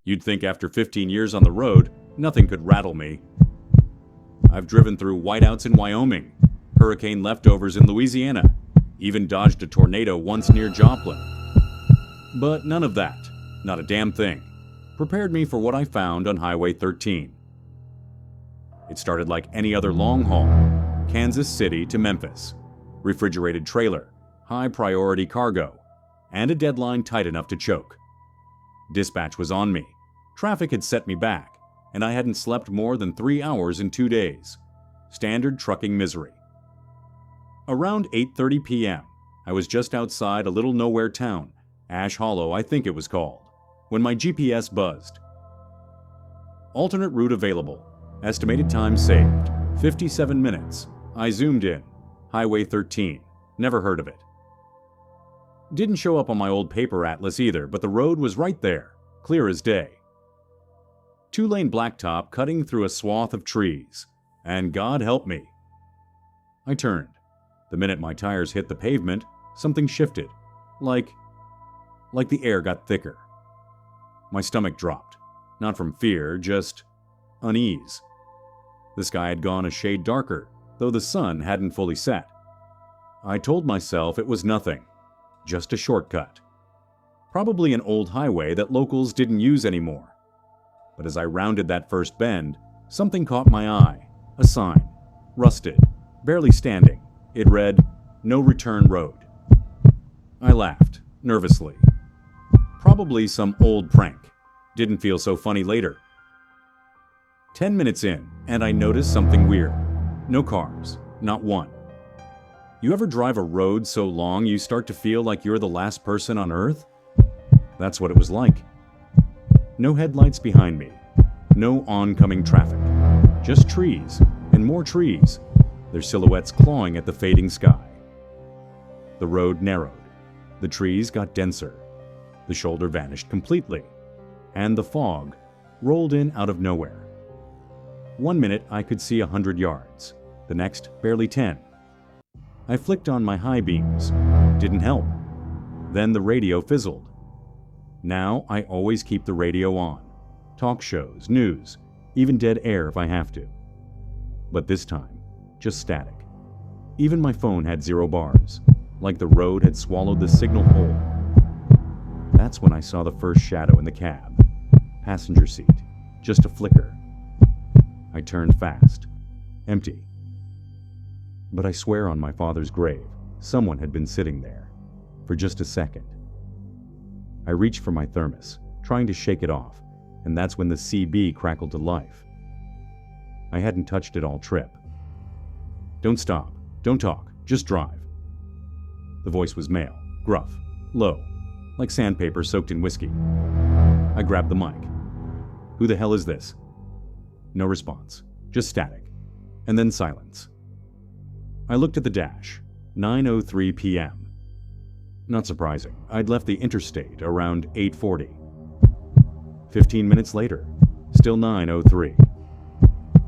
You'd think after 15 years on the road, nothing could rattle me. I've driven through whiteouts in Wyoming, hurricane leftovers in Louisiana, even dodged a tornado once near Joplin. But none of that, not a damn thing, prepared me for what I found on Highway 13. It started like any other long haul, Kansas City to Memphis, refrigerated trailer, high priority cargo, and a deadline tight enough to choke. Dispatch was on me, traffic had set me back, and I hadn't slept more than 3 hours in 2 days. Standard trucking misery. Around 8:30 p.m., I was just outside a little nowhere town, Ash Hollow I think it was called, when my GPS buzzed. Alternate route available. Estimated time saved, 57 minutes. I zoomed in. Highway 13. Never heard of it. Didn't show up on my old paper atlas either, but the road was right there, clear as day. 2-lane blacktop cutting through a swath of trees. And God help me. I turned. The minute my tires hit the pavement, something shifted. Like the air got thicker. My stomach dropped. Not from fear, just unease. The sky had gone a shade darker, though the sun hadn't fully set. I told myself it was nothing. Just a shortcut. Probably an old highway that locals didn't use anymore. But as I rounded that first bend, something caught my eye. A sign. Rusted. Barely standing. It read, "No return road." I laughed, nervously. Probably some old prank. Didn't feel so funny later. 10 minutes in, and I noticed something weird. No cars. Not one. You ever drive a road so long you start to feel like you're the last person on Earth? That's what it was like. No headlights behind me. No oncoming traffic. Just trees, and more trees, their silhouettes clawing at the fading sky. The road narrowed. The trees got denser. The shoulder vanished completely. And the fog rolled in out of nowhere. 1 minute I could see 100 yards. The next, barely 10. I flicked on my high beams. Didn't help. Then the radio fizzled. Now I always keep the radio on. Talk shows, news, even dead air if I have to. But this time, just static. Even my phone had 0 bars, like the road had swallowed the signal whole. That's when I saw the first shadow in the cab. Passenger seat. Just a flicker. I turned fast. Empty. But I swear on my father's grave, someone had been sitting there. For just a second. I reached for my thermos, trying to shake it off, and that's when the CB crackled to life. I hadn't touched it all trip. "Don't stop. Don't talk. Just drive." The voice was male, gruff, low, like sandpaper soaked in whiskey. I grabbed the mic. "Who the hell is this?" No response, just static, and then silence. I looked at the dash, 9:03 p.m. Not surprising, I'd left the interstate around 8:40. 15 minutes later, still 9:03.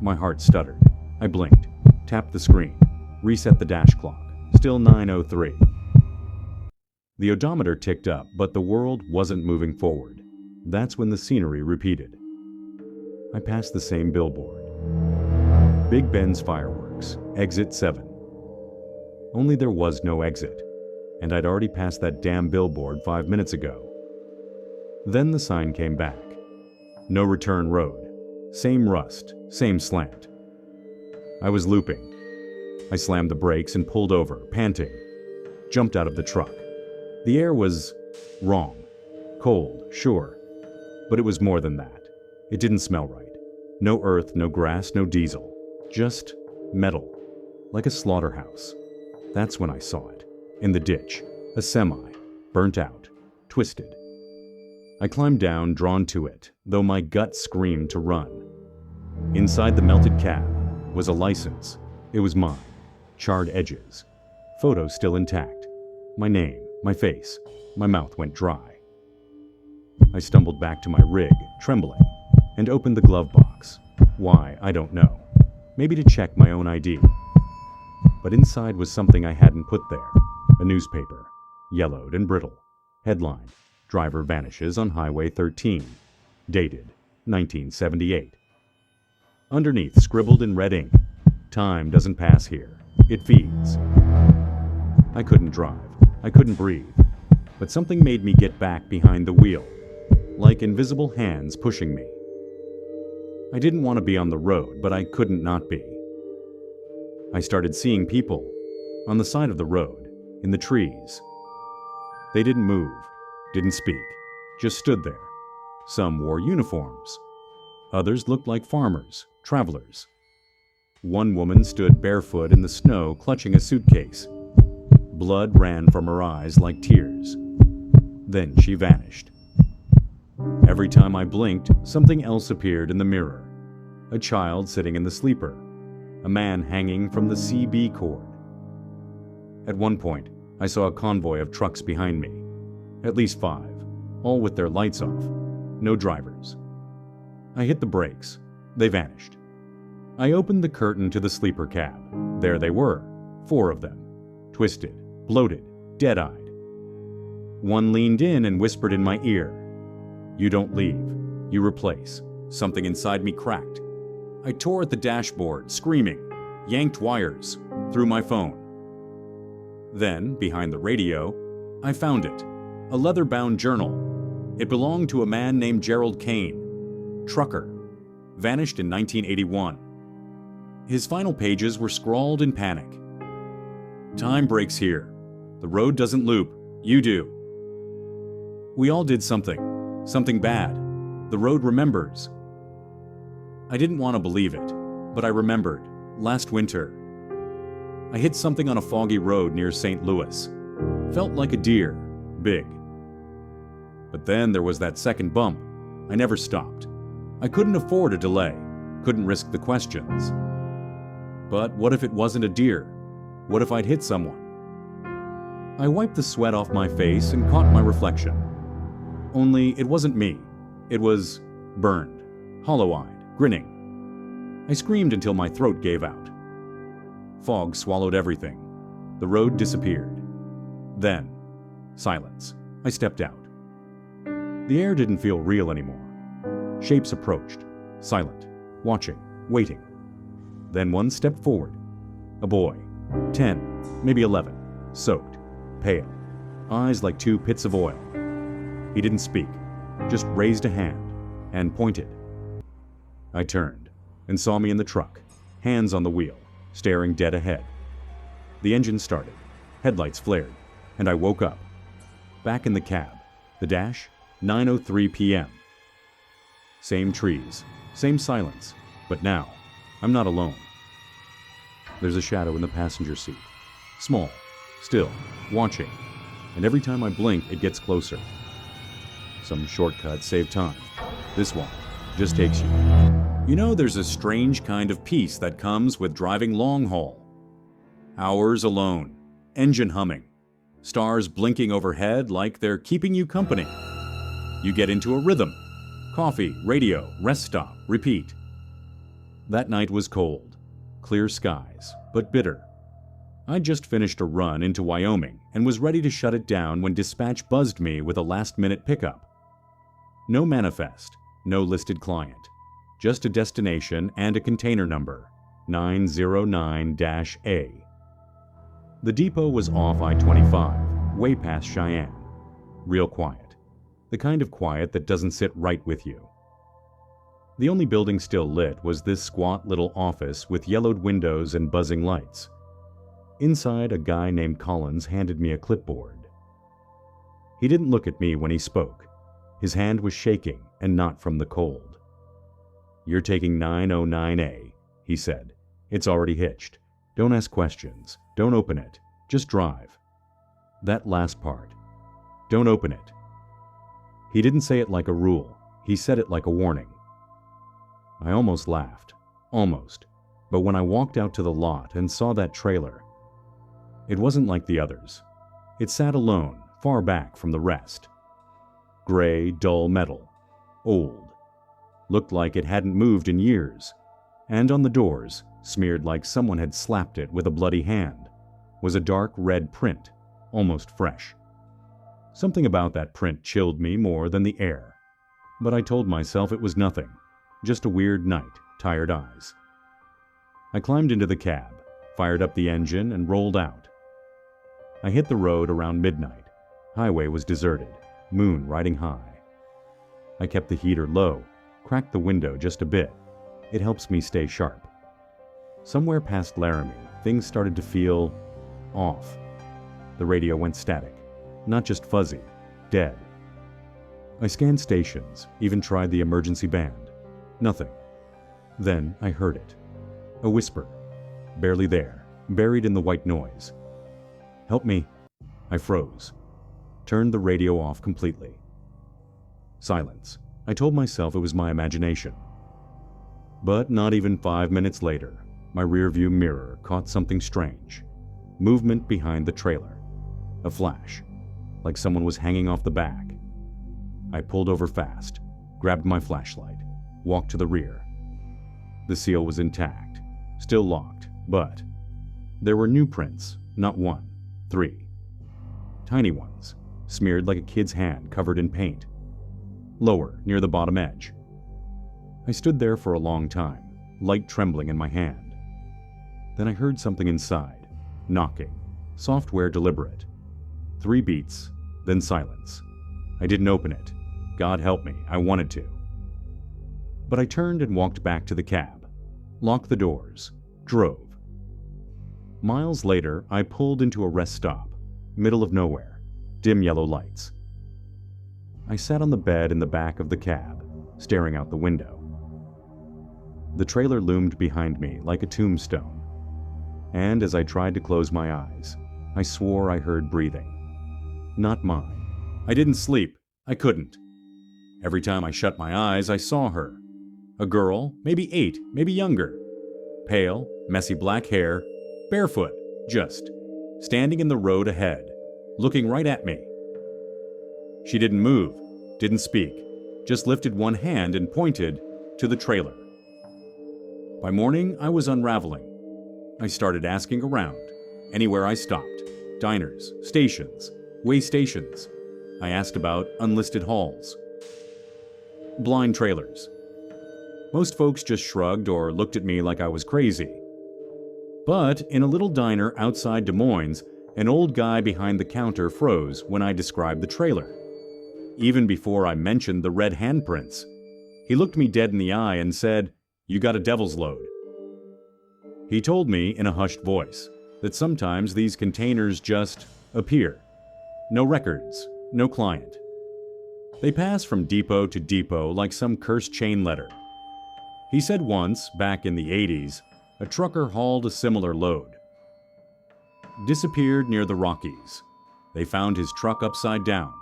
My heart stuttered. I blinked, tapped the screen, reset the dash clock, still 9:03. The odometer ticked up, but the world wasn't moving forward. That's when the scenery repeated. I passed the same billboard. Big Ben's Fireworks, exit 7. Only there was no exit, and I'd already passed that damn billboard 5 minutes ago. Then the sign came back. No return road. Same rust, same slant. I was looping. I slammed the brakes and pulled over, panting. Jumped out of the truck. The air was wrong. Cold, sure. But it was more than that. It didn't smell right. No earth, no grass, no diesel. Just metal. Like a slaughterhouse. That's when I saw it. In the ditch. A semi. Burnt out. Twisted. I climbed down, drawn to it, though my gut screamed to run. Inside the melted cab was a license. It was mine. Charred edges. Photos still intact. My name, my face. My mouth went dry. I stumbled back to my rig, trembling, and opened the glove box. Why, I don't know. Maybe to check my own ID. But inside was something I hadn't put there. A newspaper. Yellowed and brittle. Headline: Driver vanishes on Highway 13. dated 1978. Underneath, scribbled in red ink, "Time doesn't pass here, it feeds." I couldn't drive, I couldn't breathe, but something made me get back behind the wheel, like invisible hands pushing me. I didn't want to be on the road, but I couldn't not be. I started seeing people on the side of the road, in the trees. They didn't move, didn't speak, just stood there. Some wore uniforms. Others looked like farmers, travelers. One woman stood barefoot in the snow, clutching a suitcase. Blood ran from her eyes like tears. Then she vanished. Every time I blinked, something else appeared in the mirror. A child sitting in the sleeper. A man hanging from the CB cord. At one point, I saw a convoy of trucks behind me. At least 5, all with their lights off. No drivers. I hit the brakes. They vanished. I opened the curtain to the sleeper cab. There they were, 4 of them. Twisted, bloated, dead-eyed. One leaned in and whispered in my ear, "You don't leave, you replace." Something inside me cracked. I tore at the dashboard, screaming, yanked wires, threw my phone. Then, behind the radio, I found it, a leather-bound journal. It belonged to a man named Gerald Kane, trucker, vanished in 1981. His final pages were scrawled in panic. "Time breaks here. The road doesn't loop, you do. We all did something bad. The road remembers." I didn't want to believe it, but I remembered, last winter. I hit something on a foggy road near St. Louis. Felt like a deer, big. But then there was that second bump. I never stopped. I couldn't afford a delay, couldn't risk the questions. But what if it wasn't a deer? What if I'd hit someone? I wiped the sweat off my face and caught my reflection. Only it wasn't me. It was burned, hollow-eyed, grinning. I screamed until my throat gave out. Fog swallowed everything. The road disappeared. Then, silence. I stepped out. The air didn't feel real anymore. Shapes approached, silent, watching, waiting. Then one stepped forward. A boy, 10, maybe 11, soaked, pale, eyes like 2 pits of oil. He didn't speak, just raised a hand and pointed. I turned and saw me in the truck, hands on the wheel, staring dead ahead. The engine started, headlights flared, and I woke up. Back in the cab, the dash, 9:03 p.m. Same trees, same silence, but now, I'm not alone. There's a shadow in the passenger seat. Small, still, watching, and every time I blink, it gets closer. Some shortcuts save time. This one just takes you. You know, there's a strange kind of peace that comes with driving long haul. Hours alone, engine humming, stars blinking overhead like they're keeping you company. You get into a rhythm. Coffee, radio, rest stop, repeat. That night was cold, clear skies, but bitter. I'd just finished a run into Wyoming and was ready to shut it down when dispatch buzzed me with a last-minute pickup. No manifest, no listed client, just a destination and a container number, 909-A. The depot was off I-25, way past Cheyenne. Real quiet. The kind of quiet that doesn't sit right with you. The only building still lit was this squat little office with yellowed windows and buzzing lights. Inside, a guy named Collins handed me a clipboard. He didn't look at me when he spoke. His hand was shaking, and not from the cold. "You're taking 909A, he said. "It's already hitched. Don't ask questions. Don't open it. Just drive." That last part. Don't open it. He didn't say it like a rule. He said it like a warning. I almost laughed. Almost. But when I walked out to the lot and saw that trailer, it wasn't like the others. It sat alone, far back from the rest. Gray, dull metal. Old. Looked like it hadn't moved in years. And on the doors, smeared like someone had slapped it with a bloody hand, was a dark red print, almost fresh. Something about that print chilled me more than the air. But I told myself it was nothing, just a weird night, tired eyes. I climbed into the cab, fired up the engine, and rolled out. I hit the road around midnight. Highway was deserted, moon riding high. I kept the heater low, cracked the window just a bit. It helps me stay sharp. Somewhere past Laramie, things started to feel off. The radio went static, not just fuzzy, dead. I scanned stations, even tried the emergency band. Nothing. Then I heard it. A whisper. Barely there, buried in the white noise. "Help me." I froze. Turned the radio off completely. Silence. I told myself it was my imagination. But not even 5 minutes later, my rearview mirror caught something strange. Movement behind the trailer. A flash, like someone was hanging off the back. I pulled over fast, grabbed my flashlight, walked to the rear. The seal was intact, still locked, but there were new prints, not one, 3. Tiny ones, smeared like a kid's hand covered in paint. Lower, near the bottom edge. I stood there for a long time, light trembling in my hand. Then I heard something inside, knocking, software deliberate. 3 beats, then silence. I didn't open it. God help me, I wanted to. But I turned and walked back to the cab, locked the doors, drove. Miles later, I pulled into a rest stop, middle of nowhere, dim yellow lights. I sat on the bed in the back of the cab, staring out the window. The trailer loomed behind me like a tombstone, and as I tried to close my eyes, I swore I heard breathing. Not mine. I didn't sleep. I couldn't. Every time I shut my eyes, I saw her. A girl, maybe 8, maybe younger. Pale, messy black hair, barefoot, just, standing in the road ahead, looking right at me. She didn't move, didn't speak, just lifted one hand and pointed to the trailer. By morning, I was unraveling. I started asking around, anywhere I stopped, diners, stations, way stations. I asked about unlisted halls, blind trailers. Most folks just shrugged or looked at me like I was crazy. But in a little diner outside Des Moines, an old guy behind the counter froze when I described the trailer. Even before I mentioned the red handprints, he looked me dead in the eye and said, "You got a devil's load." He told me in a hushed voice that sometimes these containers just appear. No records, no client. They pass from depot to depot like some cursed chain letter. He said once, back in the 80s, a trucker hauled a similar load. Disappeared near the Rockies. They found his truck upside down,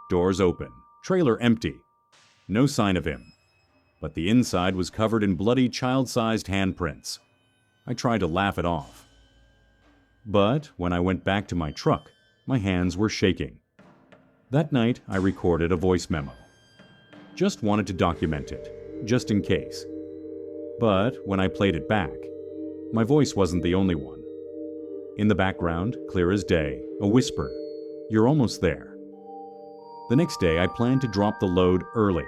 doors open, trailer empty. No sign of him. But the inside was covered in bloody child-sized handprints. I tried to laugh it off. But when I went back to my truck, my hands were shaking. That night, I recorded a voice memo. Just wanted to document it, just in case. But when I played it back, my voice wasn't the only one. In the background, clear as day, a whisper, "You're almost there." The next day, I planned to drop the load early,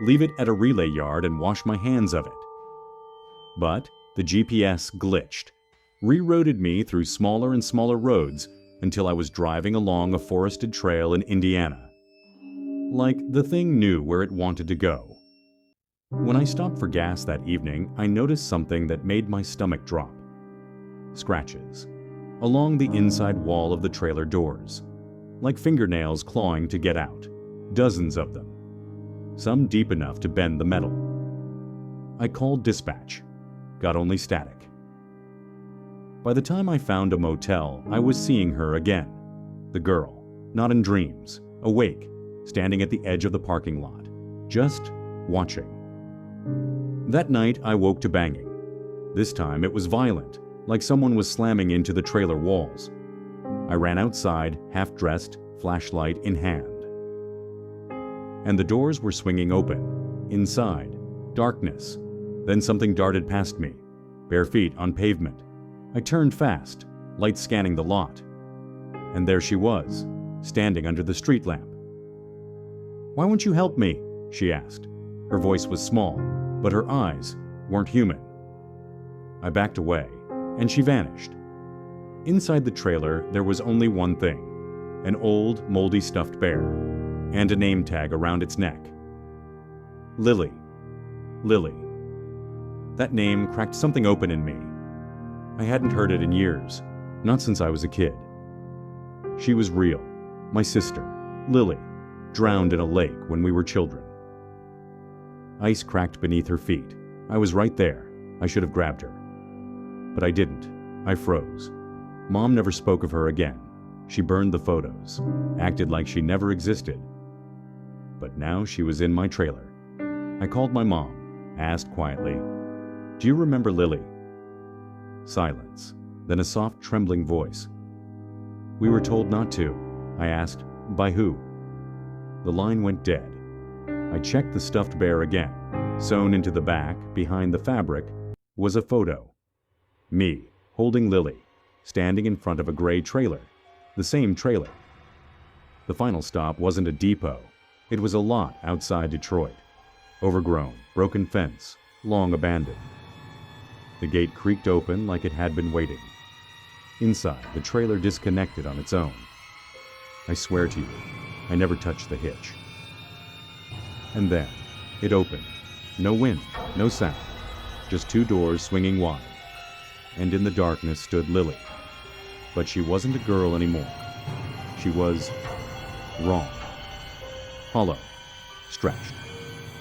leave it at a relay yard and wash my hands of it. But the GPS glitched, rerouted me through smaller and smaller roads until I was driving along a forested trail in Indiana. Like the thing knew where it wanted to go. When I stopped for gas that evening, I noticed something that made my stomach drop. Scratches. Along the inside wall of the trailer doors. Like fingernails clawing to get out. Dozens of them. Some deep enough to bend the metal. I called dispatch. Got only static. By the time I found a motel, I was seeing her again. The girl, not in dreams, awake, standing at the edge of the parking lot, just watching. That night, I woke to banging. This time it was violent, like someone was slamming into the trailer walls. I ran outside, half-dressed, flashlight in hand. And the doors were swinging open. Inside, darkness. Then something darted past me, bare feet on pavement. I turned fast, light scanning the lot. And there she was, standing under the street lamp. "Why won't you help me?" she asked. Her voice was small, but her eyes weren't human. I backed away, and she vanished. Inside the trailer, there was only one thing: an old, moldy stuffed bear, and a name tag around its neck. Lily. Lily. That name cracked something open in me. I hadn't heard it in years, not since I was a kid. She was real, my sister, Lily, drowned in a lake when we were children. Ice cracked beneath her feet. I was right there. I should have grabbed her. But I didn't. I froze. Mom never spoke of her again. She burned the photos, acted like she never existed. But now she was in my trailer. I called my mom, asked quietly, "Do you remember Lily?" Silence, then a soft, trembling voice. "We were told not to." I asked, "By who?" The line went dead. I checked the stuffed bear again. Sewn into the back, behind the fabric, was a photo. Me, holding Lily, standing in front of a gray trailer. The same trailer. The final stop wasn't a depot. It was a lot outside Detroit. Overgrown, broken fence, long abandoned. The gate creaked open like it had been waiting. Inside, the trailer disconnected on its own. I swear to you, I never touched the hitch. And then, it opened. No wind, no sound, just two doors swinging wide. And in the darkness stood Lily. But she wasn't a girl anymore. She was wrong. Hollow, stretched,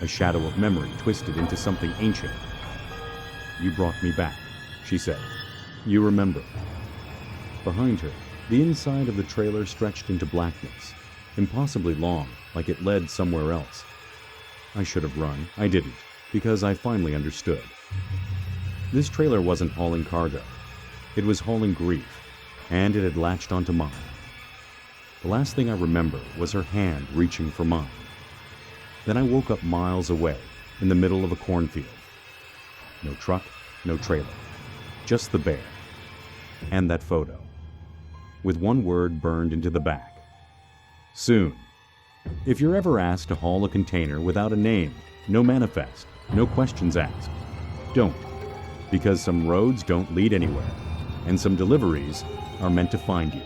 a shadow of memory twisted into something ancient. "You brought me back," she said. "You remember." Behind her, the inside of the trailer stretched into blackness, impossibly long, like it led somewhere else. I should have run. I didn't, because I finally understood. This trailer wasn't hauling cargo. It was hauling grief, and it had latched onto mine. The last thing I remember was her hand reaching for mine. Then I woke up miles away, in the middle of a cornfield. No truck, no trailer, just the bear. And that photo, with one word burned into the back: soon. If you're ever asked to haul a container without a name, no manifest, no questions asked, don't. Because some roads don't lead anywhere, and some deliveries are meant to find you.